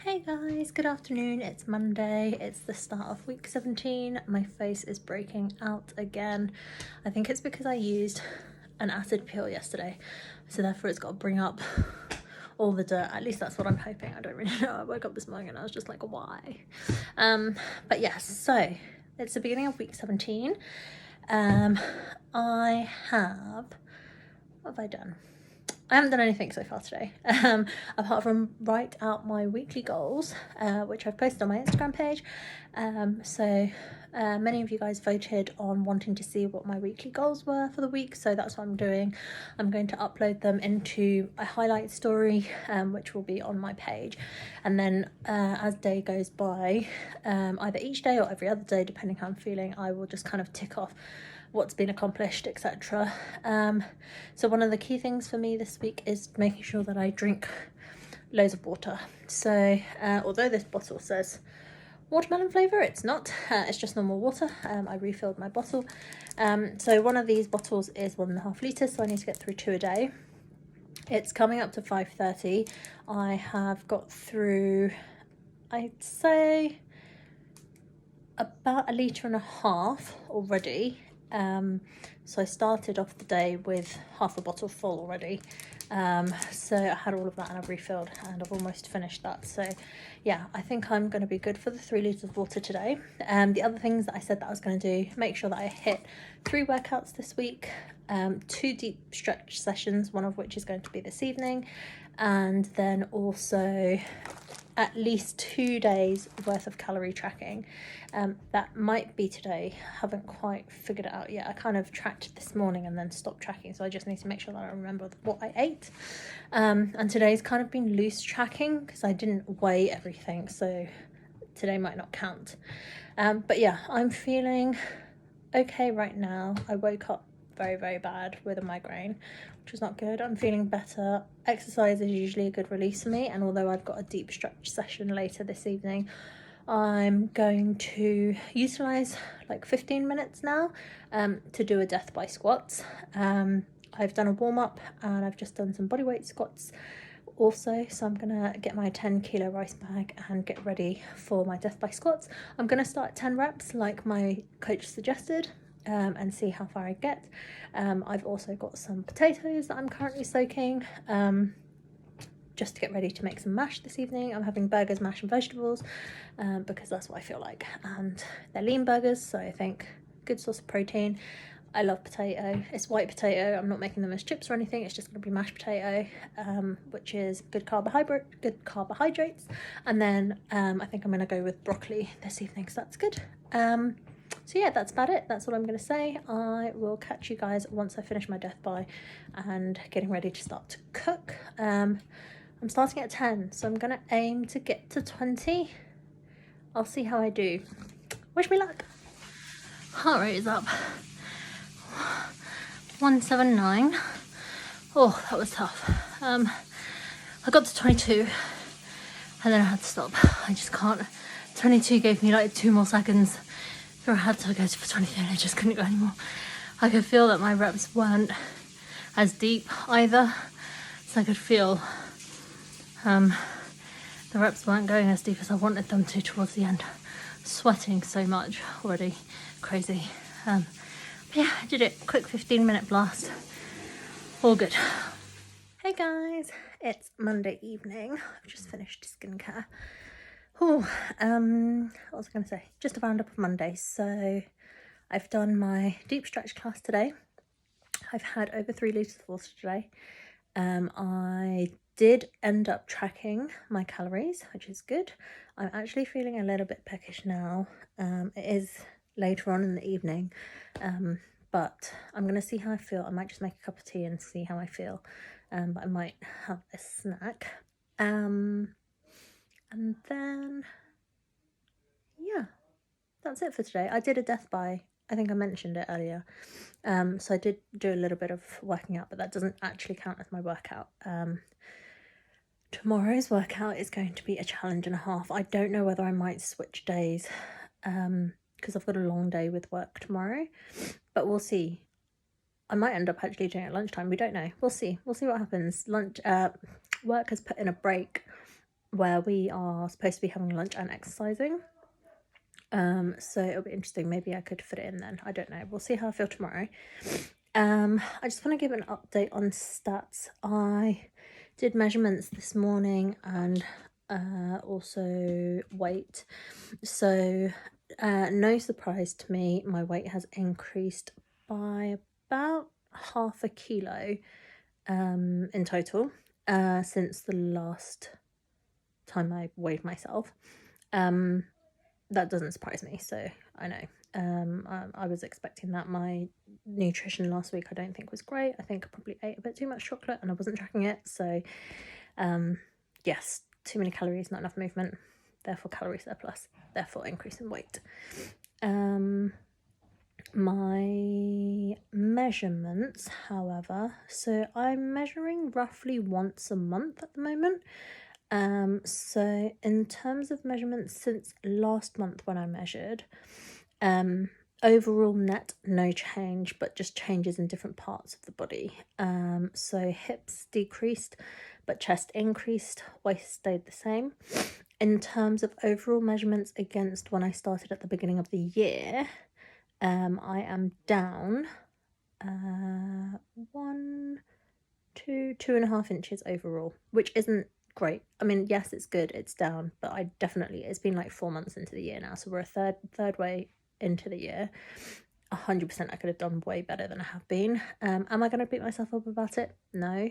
Hey guys, good afternoon. It's Monday. It's the start of week 17. My face is breaking out again. I think it's because I used an acid peel yesterday, so therefore it's got to bring up all the dirt. At least that's what I'm hoping. I don't really know. I woke up this morning and I was just like, why? But yes, so it's the beginning of week 17. I have, what have I done? I haven't done anything so far today, apart from write out my weekly goals, which I've posted on my Instagram page. Many of you guys voted on wanting to see what my weekly goals were for the week, so that's what I'm doing. I'm going to upload them into a highlight story, which will be on my page, and then as day goes by, either each day or every other day, depending how I'm feeling, I will just kind of tick off what's been accomplished, etc. So one of the key things for me this week is making sure that I drink loads of water. So although this bottle says watermelon flavour, it's not. It's just normal water. I refilled my bottle. So one of these bottles is 1.5 litres, so I need to get through 2 a day. It's coming up to 5:30. I have got through, I'd say, about 1.5 litres already. So I started off the day with half a bottle full already. So I had all of that and I've refilled and I've almost finished that. So yeah, I think I'm going to be good for the 3 litres of water today. The other things that I said that I was going to do, make sure that I hit 3 workouts this week, 2 deep stretch sessions, one of which is going to be this evening, and then also at least 2 days worth of calorie tracking. That might be today. Haven't quite figured it out yet. I kind of tracked this morning and then stopped tracking, so I just need to make sure that I remember what I ate. And today's kind of been loose tracking because I didn't weigh everything, so today might not count. But yeah, I'm feeling okay right now. I woke up very, very bad with a migraine, which was not good. I'm feeling better. Exercise is usually a good release for me, and although I've got a deep stretch session later this evening, I'm going to utilize like 15 minutes now to do a death by squats. I've done a warm-up and I've just done some bodyweight squats also, so I'm gonna get my 10 kilo rice bag and get ready for my death by squats. I'm gonna start at 10 reps like my coach suggested, and see how far I get. I've also got some potatoes that I'm currently soaking just to get ready to make some mash this evening. I'm having burgers, mash and vegetables because that's what I feel like, and they're lean burgers, so I think good source of protein. I love potato. It's white potato. I'm not making them as chips or anything. It's just going to be mashed potato, which is good carbohydrates. And then I think I'm going to go with broccoli this evening, so that's good. So yeah, that's about it. That's all I'm going to say. I will catch you guys once I finish my death by and getting ready to start to cook. I'm starting at 10, so I'm going to aim to get to 20. I'll see how I do. Wish me luck. Heart rate is up. 179. Oh, that was tough. I got to 22 and then I had to stop. I just can't. 22 gave me like 2 more seconds. So I had to go for 23 and I just couldn't go anymore. I could feel that my reps weren't as deep either. So I could feel the reps weren't going as deep as I wanted them to towards the end. Sweating so much already. Crazy. But yeah, I did it. Quick 15-minute blast. All good. Hey guys, it's Monday evening. I've just finished skincare. What was I going to say? Just a roundup of Monday. So I've done my deep stretch class today. I've had over 3 litres of water today. I did end up tracking my calories, which is good. I'm actually feeling a little bit peckish now. It is later on in the evening, but I'm going to see how I feel. I might just make a cup of tea and see how I feel, but I might have a snack. And then, yeah, that's it for today. I did a death by, I think I mentioned it earlier. So I did do a little bit of working out, but that doesn't actually count as my workout. Tomorrow's workout is going to be a challenge and a half. I don't know whether I might switch days because I've got a long day with work tomorrow, but we'll see. I might end up actually doing it at lunchtime. We don't know. We'll see. We'll see what happens. Work has put in a break where we are supposed to be having lunch and exercising. So it'll be interesting. Maybe I could fit it in then. I don't know. We'll see how I feel tomorrow. I just want to give an update on stats. I did measurements this morning and also weight. So no surprise to me, my weight has increased by about half a kilo in total since the last time I weighed myself. That doesn't surprise me, so I know. I was expecting that. My nutrition last week I don't think was great. I think I probably ate a bit too much chocolate and I wasn't tracking it. So yes, too many calories, not enough movement, therefore calorie surplus, therefore increase in weight. My measurements, however, so I'm measuring roughly once a month at the moment. So in terms of measurements since last month when I measured, overall net no change, but just changes in different parts of the body. So hips decreased, but chest increased, waist stayed the same. In terms of overall measurements against when I started at the beginning of the year, I am down 2.5 inches overall, which isn't great. I mean, yes, it's good, it's down, but it's been like 4 months into the year now, so we're a third way into the year. 100% I could have done way better than I have been. Am I going to beat myself up about it? No.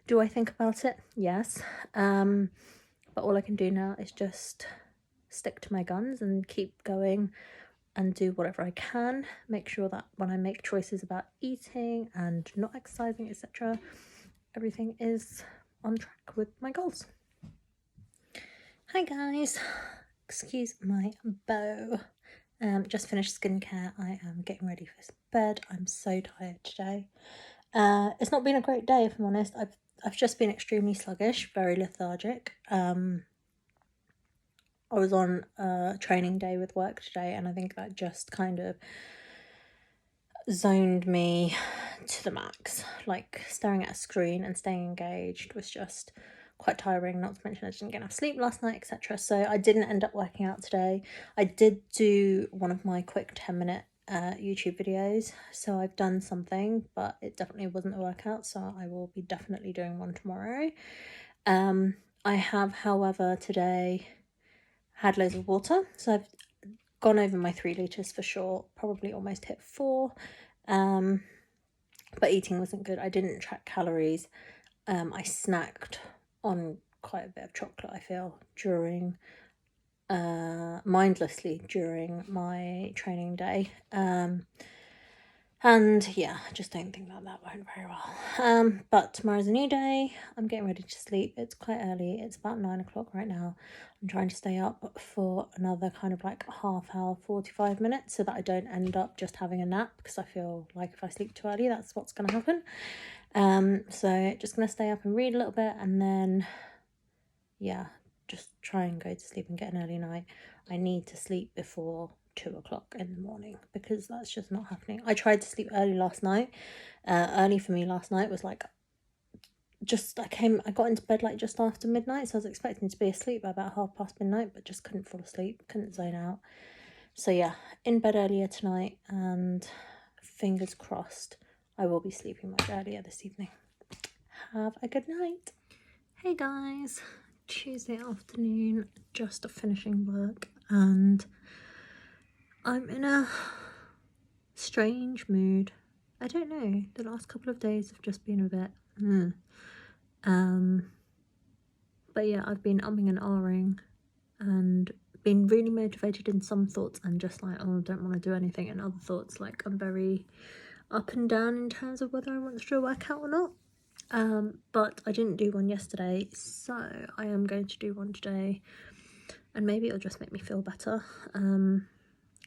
Do I think about it? Yes. But all I can do now is just stick to my guns and keep going and do whatever I can. Make sure that when I make choices about eating and not exercising, etc., everything is on track with my goals. Hi guys, excuse my bow. Just finished skincare. I am getting ready for bed. I'm so tired today. It's not been a great day, if I'm honest. I've just been extremely sluggish, very lethargic. I was on a training day with work today, and I think that just kind of zoned me to the max. Like, staring at a screen and staying engaged was just quite tiring, not to mention I didn't get enough sleep last night, etc. So I didn't end up working out today. I did do one of my quick 10-minute YouTube videos, so I've done something, but it definitely wasn't a workout, so I will be definitely doing one tomorrow. I have, however, today had loads of water, so I've gone over my 3 litres for sure, probably almost hit 4. But eating wasn't good. I didn't track calories. I snacked on quite a bit of chocolate, I feel, during mindlessly during my training day. And yeah, I just don't think that went very well. But tomorrow's a new day. I'm getting ready to sleep. It's quite early. It's about 9 o'clock right now. I'm trying to stay up for another kind of like half hour, 45 minutes, so that I don't end up just having a nap, because I feel like if I sleep too early, that's what's going to happen. So just going to stay up and read a little bit, and then yeah, just try and go to sleep and get an early night. I need to sleep before 2 o'clock in the morning, because that's just not happening. I tried to sleep early last night. Early for me last night was like, I got into bed like just after midnight, so I was expecting to be asleep by about midnight, but just couldn't fall asleep, couldn't zone out. So yeah, in bed earlier tonight, and fingers crossed I will be sleeping much earlier this evening. Have a good night. Hey guys, Tuesday afternoon, just finishing work, and I'm in a strange mood. I don't know, the last couple of days have just been a bit but yeah, I've been umming and ahhing and been really motivated in some thoughts and just like, oh, I don't want to do anything, and other thoughts like I'm very up and down in terms of whether I want to do a workout or not. But I didn't do one yesterday, so I am going to do one today, and maybe it'll just make me feel better.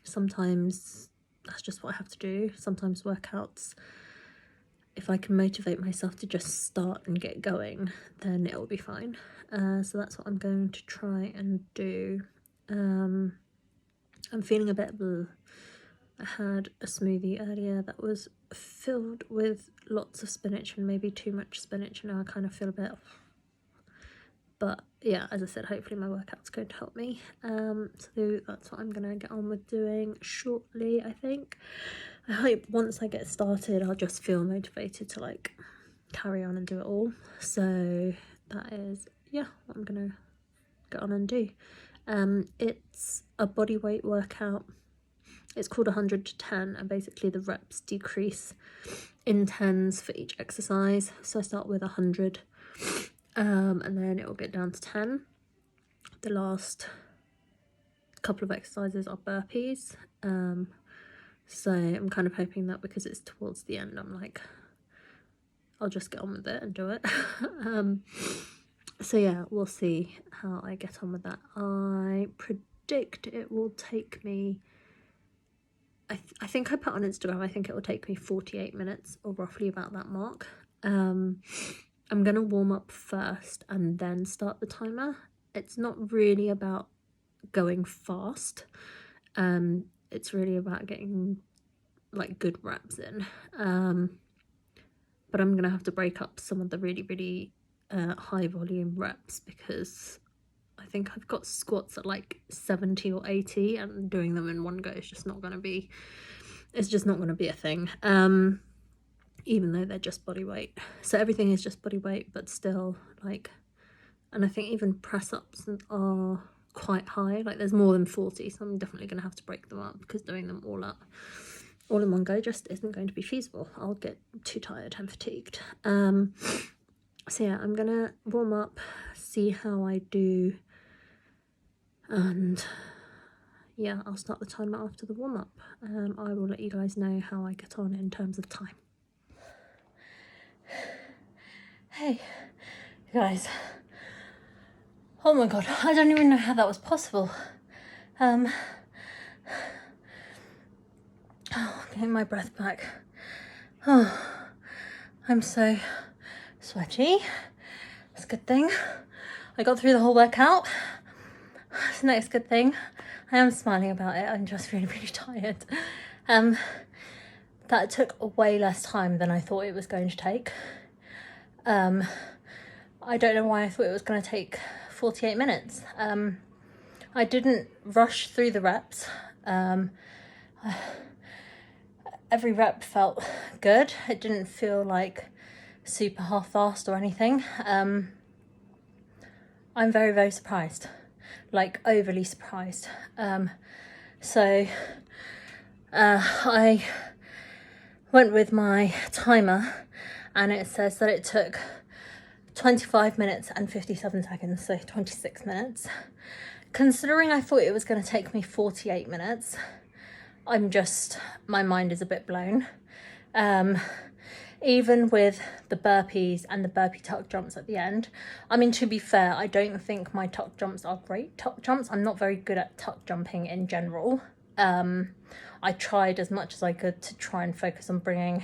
Sometimes that's just what I have to do. Sometimes workouts, if I can motivate myself to just start and get going, then it'll be fine. So that's what I'm going to try and do. I'm feeling a bit bleh. I had a smoothie earlier that was filled with lots of spinach and maybe too much spinach, and now I kind of feel a bit but yeah, as I said, hopefully my workout's going to help me. So that's what I'm gonna get on with doing shortly, I think. I hope once I get started I'll just feel motivated to like carry on and do it all. So that is, yeah, what I'm gonna get on and do. It's a body weight workout. It's called 100 to 10, and basically the reps decrease in tens for each exercise. So I start with 100, and then it will get down to 10. The last couple of exercises are burpees. So I'm kind of hoping that because it's towards the end, I'm like, I'll just get on with it and do it. So yeah, we'll see how I get on with that. I predict it will take me, I think I put on Instagram, I think it will take me 48 minutes or roughly about that mark. I'm going to warm up first and then start the timer. It's not really about going fast. It's really about getting like good reps in. But I'm going to have to break up some of the really high volume reps because I think I've got squats at like 70 or 80 and doing them in one go is just not going to be, it's just not going to be a thing, even though they're just body weight. So everything is just body weight, but still like, and I think even press ups are quite high, like there's more than 40, so I'm definitely going to have to break them up because doing them all in one go just isn't going to be feasible. I'll get too tired and fatigued. So yeah, I'm gonna warm up, see how I do, and yeah, I'll start the timer after the warm up. I will let you guys know how I get on in terms of time. Hey guys, oh my god, I don't even know how that was possible. Getting my breath back. Oh, I'm so sweaty. That's a good thing. I got through the whole workout. That's the next good thing. I am smiling about it. I'm just really tired. That took way less time than I thought it was going to take. I don't know why I thought it was going to take 48 minutes. I didn't rush through the reps. Every rep felt good. It didn't feel like super half-assed or anything. I'm very surprised, like overly surprised. So I went with my timer and it says that it took 25 minutes and 57 seconds, so 26 minutes. Considering I thought it was going to take me 48 minutes, my mind is a bit blown. Even with the burpees and the burpee tuck jumps at the end. I mean, to be fair, I don't think my tuck jumps are great tuck jumps. I'm not very good at tuck jumping in general. I tried as much as I could to try and focus on bringing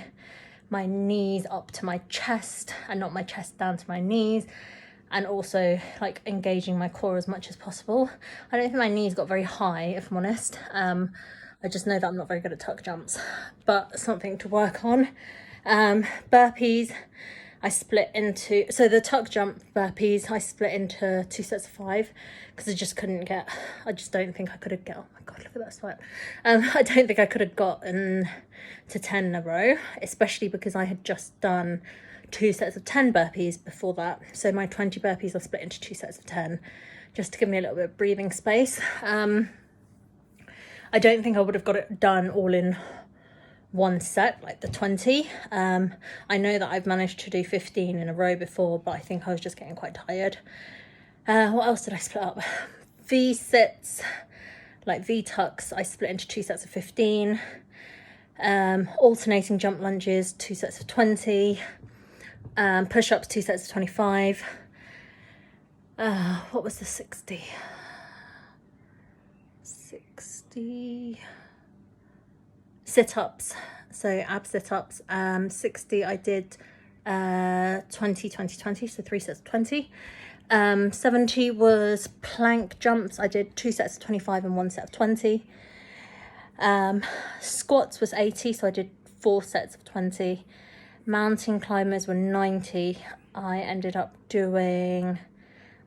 my knees up to my chest and not my chest down to my knees, and also like engaging my core as much as possible. I don't think my knees got very high, if I'm honest. I just know that I'm not very good at tuck jumps, but something to work on. Burpees, I split into, so the tuck jump burpees, I split into 2 sets of 5 because I just don't think I could have oh my god, look at that sweat. I don't think I could have gotten to 10 in a row, especially because I had just done 2 sets of 10 burpees before that. So my 20 burpees I split into 2 sets of 10 just to give me a little bit of breathing space. I don't think I would have got it done all in one set, like the 20. I know that I've managed to do 15 in a row before, but I think I was just getting quite tired. What else did I split up? V-sits, like V-tucks, I split into 2 sets of 15. Alternating jump lunges, 2 sets of 20. Push-ups, 2 sets of 25. What was the 60? 60 sit-ups, so ab sit-ups. 60 I did 20, so 3 sets of 20. 70 was plank jumps. I did 2 sets of 25 and 1 set of 20. Squats was 80, so I did 4 sets of 20. Mountain climbers were 90. I ended up doing,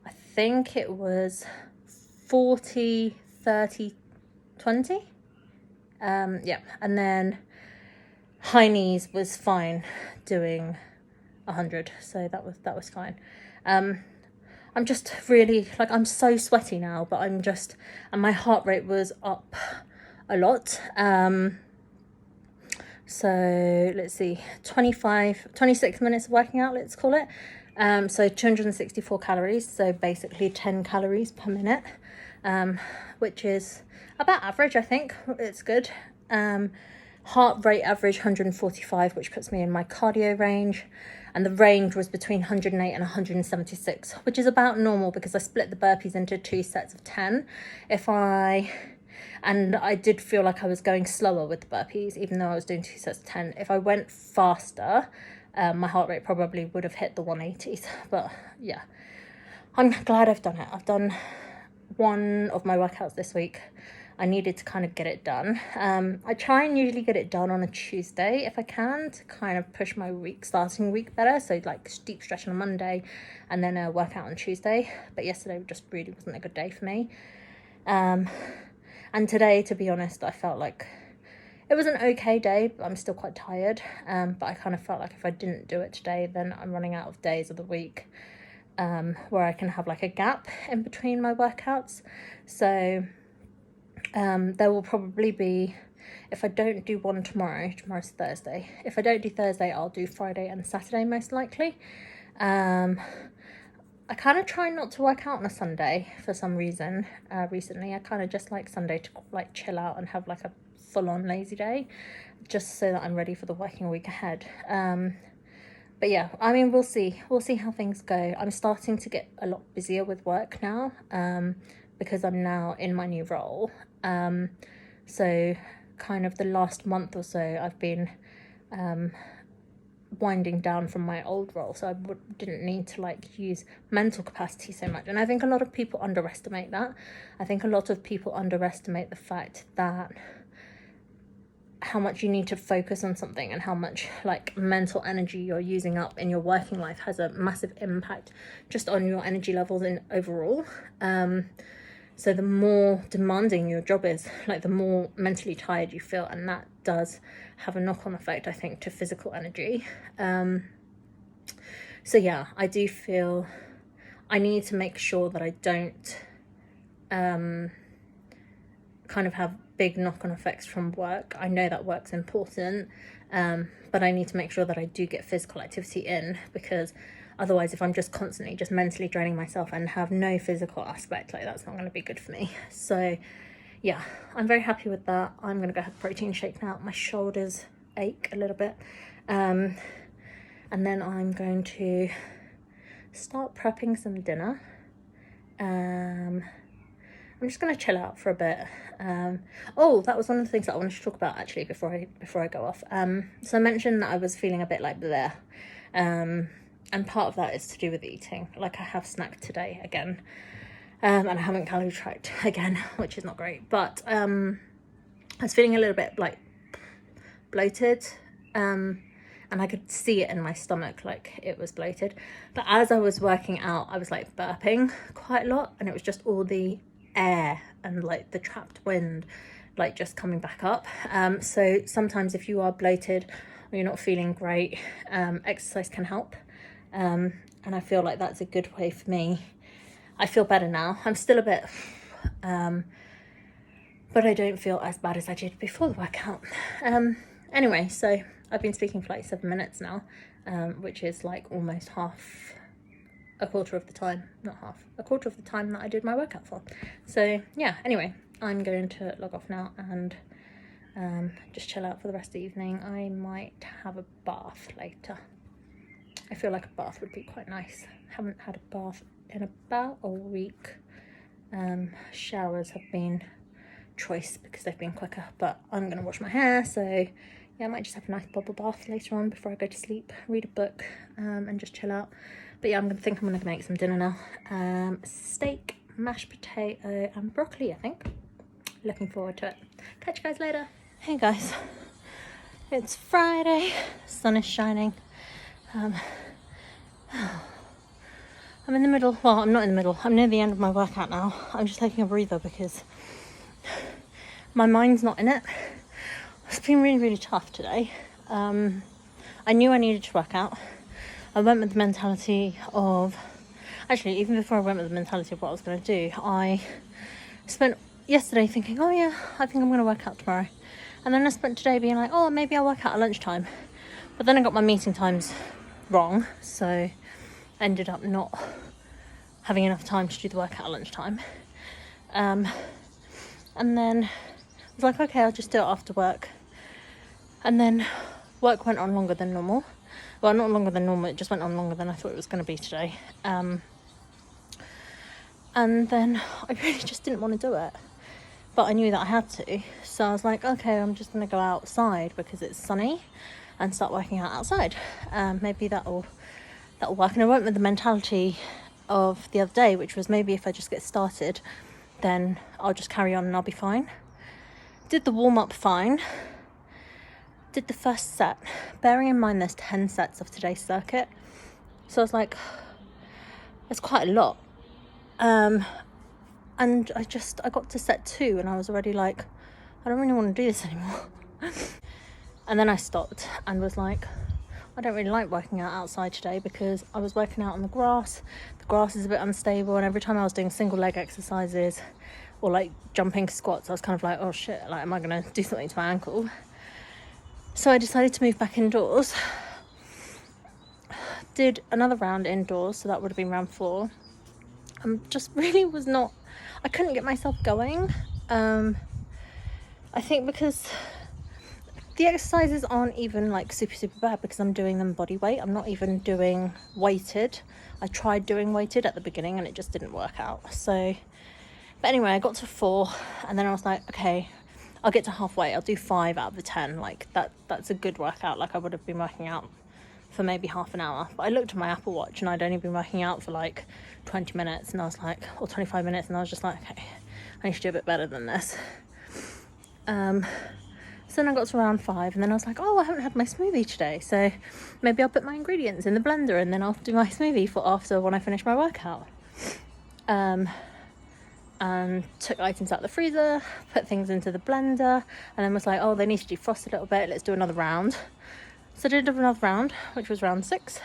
I think it was 40, 30, 20. Yeah, and then high knees was fine doing 100, so that was fine. I'm just really, like, I'm so sweaty now, but and my heart rate was up a lot. So let's see, 26 minutes of working out, let's call it. So 264 calories, so basically 10 calories per minute, which is about average, I think. It's good. Heart rate average 145, which puts me in my cardio range, and the range was between 108 and 176, which is about normal because I split the burpees into 2 sets of 10. And I did feel like I was going slower with the burpees, even though I was doing 2 sets of 10. If I went faster, my heart rate probably would have hit the 180s. But yeah, I'm glad I've done it. I've done one of my workouts this week. I needed to kind of get it done. I try and usually get it done on a Tuesday if I can, to kind of push my starting week better. So like deep stretch on a Monday and then a workout on Tuesday. But yesterday just really wasn't a good day for me. And today, to be honest, I felt like it was an okay day, but I'm still quite tired. But I kind of felt like if I didn't do it today, then I'm running out of days of the week where I can have like a gap in between my workouts. So there will probably be, if I don't do one tomorrow's Thursday. If I don't do Thursday, I'll do Friday and Saturday most likely. I kind of try not to work out on a Sunday for some reason. Recently, I kind of just like Sunday to like chill out and have like a full-on lazy day, just so that I'm ready for the working week ahead. But yeah, I mean, we'll see how things go. I'm starting to get a lot busier with work now, because I'm now in my new role. So kind of the last month or so, I've been winding down from my old role, so I didn't need to like use mental capacity so much. And I think a lot of people underestimate that. I think a lot of people underestimate the fact that how much you need to focus on something and how much like mental energy you're using up in your working life has a massive impact just on your energy levels in overall. So the more demanding your job is, like the more mentally tired you feel, and that does have a knock-on effect, I think, to physical energy. So yeah, I do feel I need to make sure that I don't kind of have big knock-on effects from work. I know that work's important, but I need to make sure that I do get physical activity in, because otherwise, if I'm just constantly just mentally draining myself and have no physical aspect, like that's not going to be good for me. So yeah, I'm very happy with that. I'm going to go have a protein shake now. My shoulders ache a little bit. And then I'm going to start prepping some dinner. I'm just going to chill out for a bit. Oh, that was one of the things that I wanted to talk about actually before I go off. So I mentioned that I was feeling a bit like bleh. And part of that is to do with eating. Like I have snacked today again. And I haven't calorie tracked again, which is not great. But I was feeling a little bit like bloated. And I could see it in my stomach, like it was bloated. But as I was working out, I was like burping quite a lot. And it was just all the air and like the trapped wind, like just coming back up. So sometimes if you are bloated or you're not feeling great, exercise can help. And I feel like that's a good way for me. I feel better now. I'm still a bit, but I don't feel as bad as I did before the workout. Anyway, so I've been speaking for like 7 minutes now, which is like almost a quarter of the time that I did my workout for. So yeah, anyway, I'm going to log off now and just chill out for the rest of the evening. I might have a bath later. I feel like a bath would be quite nice. Haven't had a bath in about a week. Showers have been choice because they've been quicker, but I'm going to wash my hair, so yeah, I might just have a nice bubble bath later on before I go to sleep, read a book, and just chill out. But yeah, I'm going to make some dinner now. Steak, mashed potato and broccoli, I think. Looking forward to it. Catch you guys later. Hey guys, it's Friday, sun is shining. I'm in the middle, well, I'm not in the middle, I'm near the end of my workout now. I'm just taking a breather because my mind's not in it. It's been really, really tough today. I knew I needed to work out. I went with the mentality of, actually, even before I went with the mentality of what I was going to do, I spent yesterday thinking, oh yeah, I think I'm going to work out tomorrow. And then I spent today being like, oh, maybe I'll work out at lunchtime. But then I got my meeting times wrong, so I ended up not having enough time to do the workout at lunchtime. And then I was like, okay, I'll just do it after work. And then work went on longer than normal. Well, not longer than normal, it just went on longer than I thought it was going to be today. And then I really just didn't want to do it. But I knew that I had to. So I was like, okay, I'm just going to go outside because it's sunny and start working out outside. Maybe that'll work. And I went with the mentality of the other day, which was maybe if I just get started, then I'll just carry on and I'll be fine. Did the warm-up fine. Did the first set, bearing in mind there's 10 sets of today's circuit. So I was like, it's quite a lot. And I got to set 2 and I was already like, I don't really want to do this anymore. And then I stopped and was like, I don't really like working out outside today because I was working out on the grass. The grass is a bit unstable, and every time I was doing single leg exercises or like jumping squats, I was kind of like, oh shit, like am I going to do something to my ankle? So I decided to move back indoors. Did another round indoors, so that would have been round 4. Just really was not, I couldn't get myself going. I think because the exercises aren't even like super bad because I'm doing them body weight. I'm not even doing weighted. I tried doing weighted at the beginning and it just didn't work out. So, but anyway, I got to 4 and then I was like, okay, I'll get to halfway. I'll do 5 out of the 10. Like that's a good workout. Like I would have been working out for maybe half an hour. But I looked at my Apple Watch and I'd only been working out for like 20 minutes and I was like, or 25 minutes, and I was just like, okay, I need to do a bit better than this. So then I got to round 5 and then I was like, oh, I haven't had my smoothie today, so maybe I'll put my ingredients in the blender and then I'll do my smoothie for after when I finish my workout. And took items out of the freezer, put things into the blender, and then was like, oh, they need to defrost a little bit, let's do another round. So I did another round, which was round 6,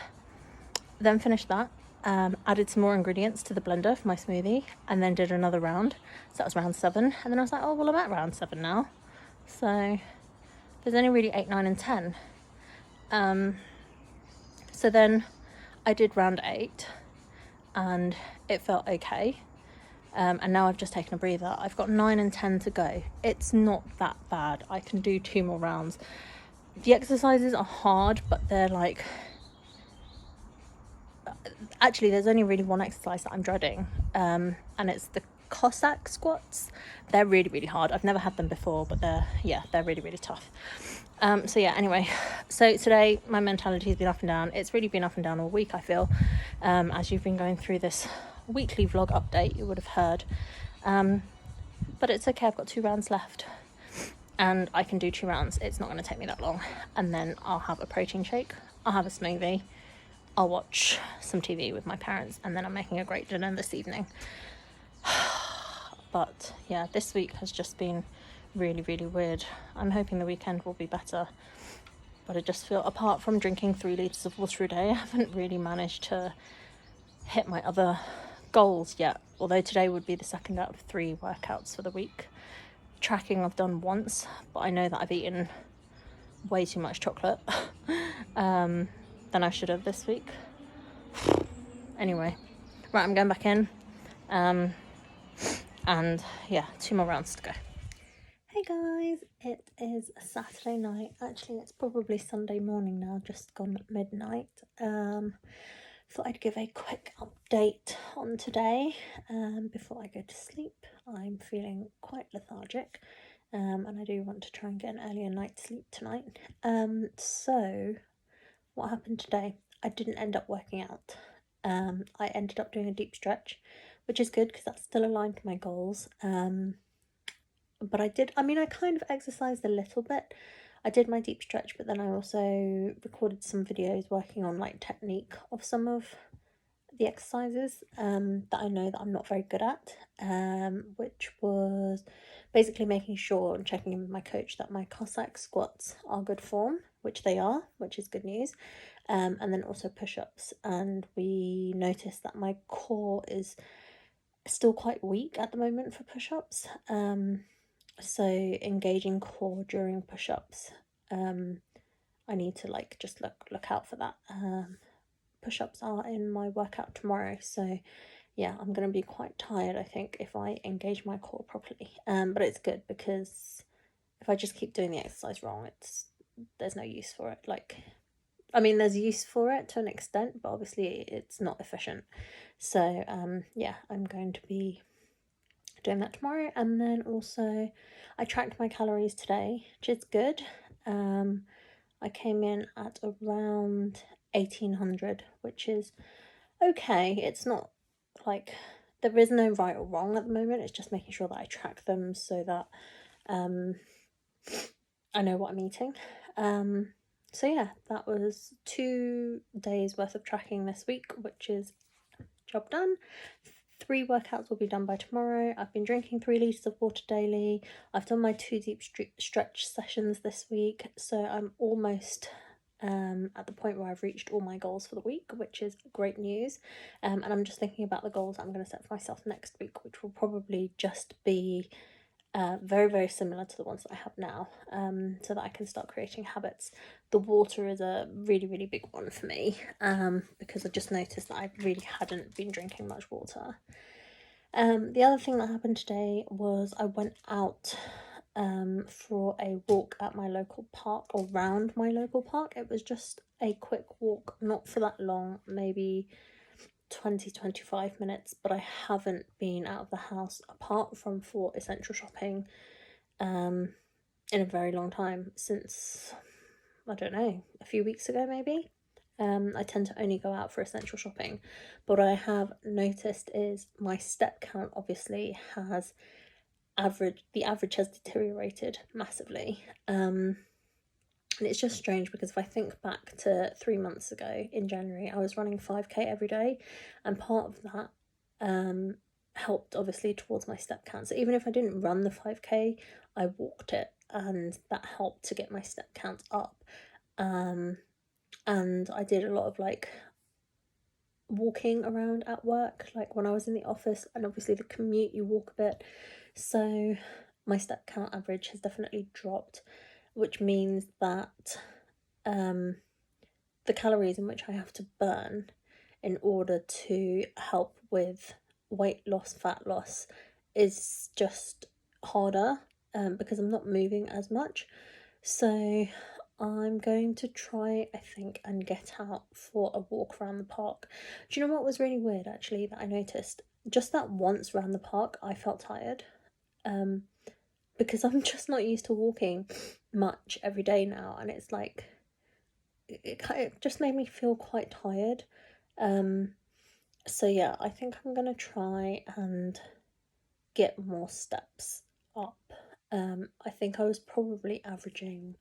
then finished that, added some more ingredients to the blender for my smoothie, and then did another round. So that was round 7, and then I was like, oh, well, I'm at round 7 now. So there's only really 8, 9 and 10. So then I did round 8 and it felt okay. And now I've just taken a breather. I've got 9 and 10 to go. It's not that bad. I can do 2 more rounds. The exercises are hard, but they're like, actually there's only really one exercise that I'm dreading, and it's the Cossack squats. They're really, really hard. I've never had them before, but they're really, really tough. So yeah, anyway, so today my mentality has been up and down. It's really been up and down all week, I feel. As you've been going through this weekly vlog update, you would have heard. But it's okay, I've got 2 rounds left and I can do 2 rounds. It's not going to take me that long. And then I'll have a protein shake, I'll have a smoothie, I'll watch some TV with my parents, and then I'm making a great dinner this evening. But yeah, this week has just been really, really weird. I'm hoping the weekend will be better, but I just feel, apart from drinking 3 litres of water a day, I haven't really managed to hit my other goals yet, although today would be the 2nd out of 3 workouts for the week. Tracking I've done once, but I know that I've eaten way too much chocolate than I should have this week. Anyway, right, I'm going back in, and yeah, 2 more rounds to go. Hey guys, it is Saturday night. Actually, it's probably Sunday morning now, just gone midnight. Thought I'd give a quick update on today before I go to sleep. I'm feeling quite lethargic, and I do want to try and get an earlier night's sleep tonight. So what happened today? I didn't end up working out. I ended up doing a deep stretch, which is good because that's still aligned with my goals. But I kind of exercised a little bit. I did my deep stretch, but then I also recorded some videos working on like technique of some of the exercises that I know that I'm not very good at, which was basically making sure and checking in with my coach that my Cossack squats are good form, which they are, which is good news, and then also push-ups. And we noticed that my core is still quite weak at the moment for push-ups, so engaging core during push-ups, I need to like just look out for that. Push-ups are in my workout tomorrow, so yeah, I'm gonna be quite tired, I think, if I engage my core properly. But it's good, because if I just keep doing the exercise wrong, there's no use for it. Like, I mean, there's use for it to an extent, but obviously it's not efficient. So yeah, I'm going to be doing that tomorrow. And then also I tracked my calories today, which is good. I came in at around 1800, which is okay. It's not like, there is no right or wrong at the moment. It's just making sure that I track them so that I know what I'm eating. So yeah, that was 2 days worth of tracking this week, which is job done. 3 workouts will be done by tomorrow. I've been drinking 3 litres of water daily. I've done my 2 deep stretch sessions this week, so I'm almost at the point where I've reached all my goals for the week, which is great news. And I'm just thinking about the goals I'm going to set for myself next week, which will probably just be very, very similar to the ones that I have now, so that I can start creating habits. The water is a really, really big one for me, because I just noticed that I really hadn't been drinking much water. The other thing that happened today was I went out for a walk at my local park, or round my local park. It was just a quick walk, not for that long, maybe 20-25 minutes, but I haven't been out of the house apart from for essential shopping in a very long time, since, I don't know, a few weeks ago maybe. I tend to only go out for essential shopping, but what I have noticed is my step count obviously has the average has deteriorated massively. And it's just strange, because if I think back to 3 months ago in January, I was running 5k every day, and part of that helped obviously towards my step count. So even if I didn't run the 5k, I walked it, and that helped to get my step count up. And I did a lot of like walking around at work, like when I was in the office, and obviously the commute, you walk a bit, so my step count average has definitely dropped, which means that the calories in which I have to burn in order to help with weight loss, fat loss, is just harder, because I'm not moving as much. So I'm going to try, I think, and get out for a walk around the park. Do you know what was really weird, actually, that I noticed? Just that once around the park, I felt tired. Because I'm just not used to walking much every day now, and it's like, it just made me feel quite tired. So yeah, I think I'm gonna try and get more steps up. I think I was probably averaging,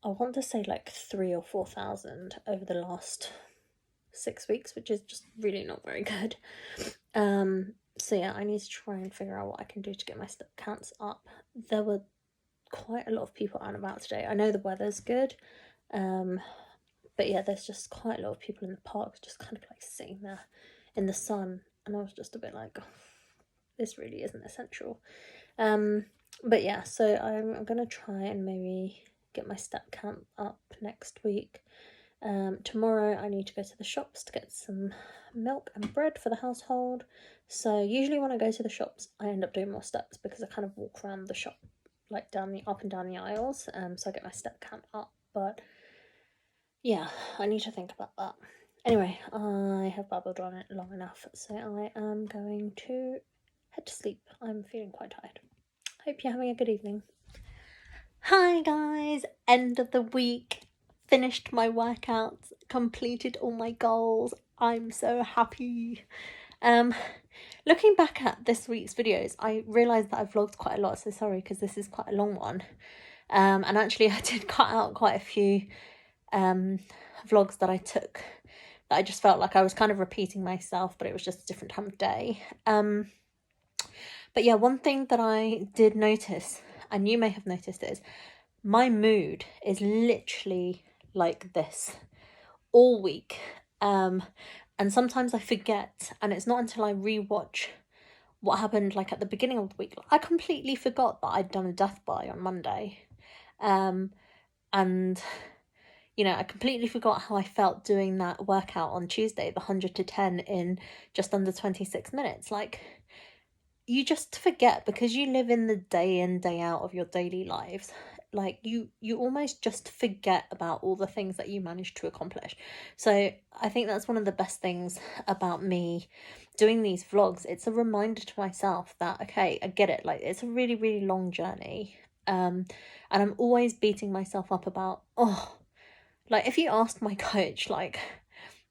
I want to say like 3,000 or 4,000 over the last 6 weeks, which is just really not very good. So yeah, I need to try and figure out what I can do to get my step counts up. There were quite a lot of people out and about today. I know the weather's good, but yeah, there's just quite a lot of people in the park, just kind of like sitting there in the sun, and I was just a bit like, oh, this really isn't essential. But yeah, so I'm gonna try and maybe get my step count up next week. Tomorrow I need to go to the shops to get some milk and bread for the household. So usually when I go to the shops, I end up doing more steps, because I kind of walk around the shop, like up and down the aisles, so I get my step count up. But yeah, I need to think about that. Anyway, I have babbled on it long enough, so I am going to head to sleep. I'm feeling quite tired. Hope you're having a good evening. Hi guys, end of the week. Finished my workouts, completed all my goals. I'm so happy. Looking back at this week's videos, I realised that I've vlogged quite a lot, so sorry, because this is quite a long one. And actually I did cut out quite a few vlogs that that I just felt like I was kind of repeating myself, but it was just a different time of day. But yeah, one thing that I did notice, and you may have noticed, is my mood is literally like this all week. And sometimes I forget, and it's not until I rewatch what happened like at the beginning of the week. I completely forgot that I'd done a death by on Monday. And you know, I completely forgot how I felt doing that workout on Tuesday, the 100 to 10 in just under 26 minutes. Like, you just forget because you live in the day in, day out of your daily lives. Like, you almost just forget about all the things that you managed to accomplish. So I think that's one of the best things about me doing these vlogs. It's a reminder to myself that, okay, I get it. Like, it's a really, really long journey. And I'm always beating myself up about, oh, like, if you asked my coach, like,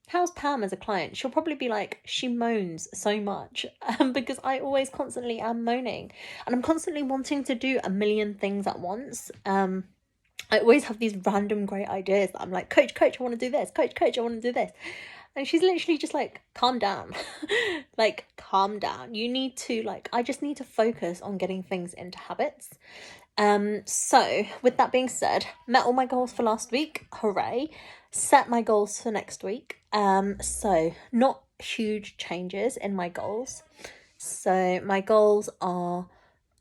how's Pam as a client? She'll probably be like, she moans so much, because I always constantly am moaning, and I'm constantly wanting to do a million things at once. I always have these random great ideas that I'm like, coach, I want to do this. Coach, I want to do this. And she's literally just like, calm down. Like, calm down. You need to, like, I just need to focus on getting things into habits. So with that being said, met all my goals for last week, hooray. Set my goals for next week. So not huge changes in my goals. So my goals are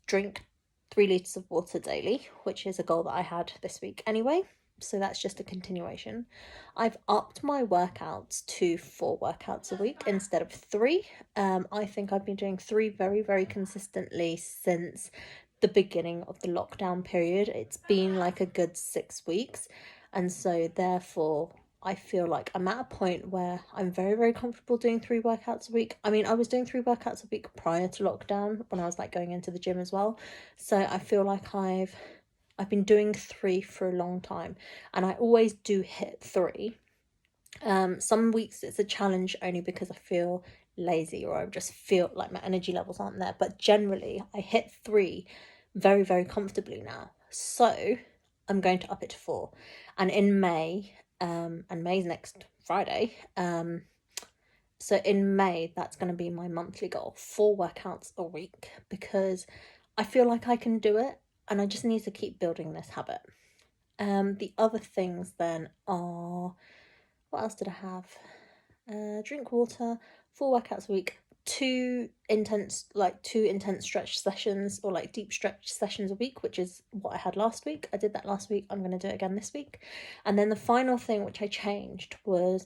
drink 3 litres of water daily, which is a goal that I had this week anyway. So that's just a continuation. I've upped my workouts to 4 workouts a week instead of 3. I think I've been doing 3 very, very consistently since the beginning of the lockdown period. It's been like a good 6 weeks. And so therefore, I feel like I'm at a point where I'm very, very comfortable doing 3 workouts a week. I mean, I was doing 3 workouts a week prior to lockdown when I was like going into the gym as well. So I feel like I've been doing 3 for a long time, and I always do hit 3. Some weeks it's a challenge only because I feel lazy or I just feel like my energy levels aren't there. But generally, I hit 3 very, very comfortably now. So I'm going to up it to 4. And in May, and May's next Friday, so in May, that's going to be my monthly goal, 4 workouts a week, because I feel like I can do it, and I just need to keep building this habit. The other things then are, what else did I have? Drink water, 4 workouts a week, 2 intense stretch sessions, or like deep stretch sessions a week, which is what I had last week. I did that last week. I'm going to do it again this week. And then the final thing which I changed was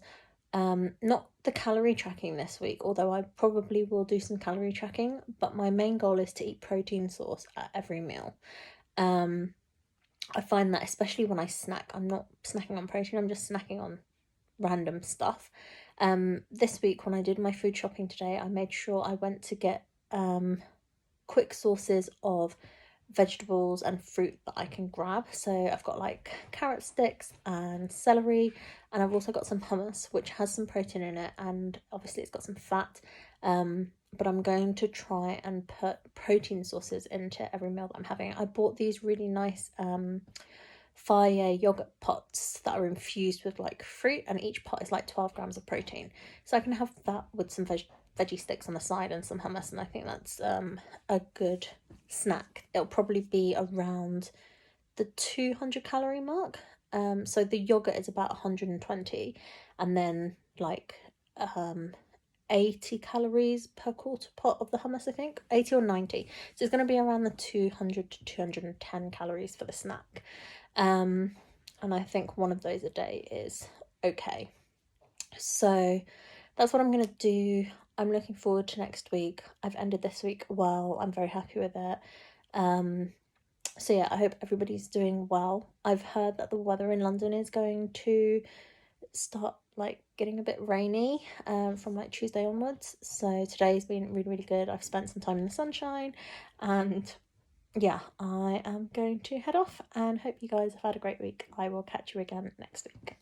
not the calorie tracking this week, although I probably will do some calorie tracking, but my main goal is to eat protein source at every meal. I find that especially when I snack, I'm not snacking on protein, I'm just snacking on random stuff. This week when I did my food shopping today, I made sure I went to get quick sources of vegetables and fruit that I can grab. So I've got like carrot sticks and celery, and I've also got some hummus which has some protein in it, and obviously it's got some fat. But I'm going to try and put protein sources into every meal that I'm having. I bought these really nice fire yogurt pots that are infused with like fruit, and each pot is like 12 grams of protein, so I can have that with some veggie sticks on the side and some hummus, and I think that's a good snack. It'll probably be around the 200 calorie mark. So the yogurt is about 120, and then like 80 calories per quarter pot of the hummus, I think 80 or 90, so it's going to be around the 200 to 210 calories for the snack. And I think one of those a day is okay. So that's what I'm going to do. I'm looking forward to next week. I've ended this week well. I'm very happy with it. So yeah, I hope everybody's doing well. I've heard that the weather in London is going to start like getting a bit rainy from like Tuesday onwards. So today's been really, really good. I've spent some time in the sunshine, and yeah, I am going to head off and hope you guys have had a great week. I will catch you again next week.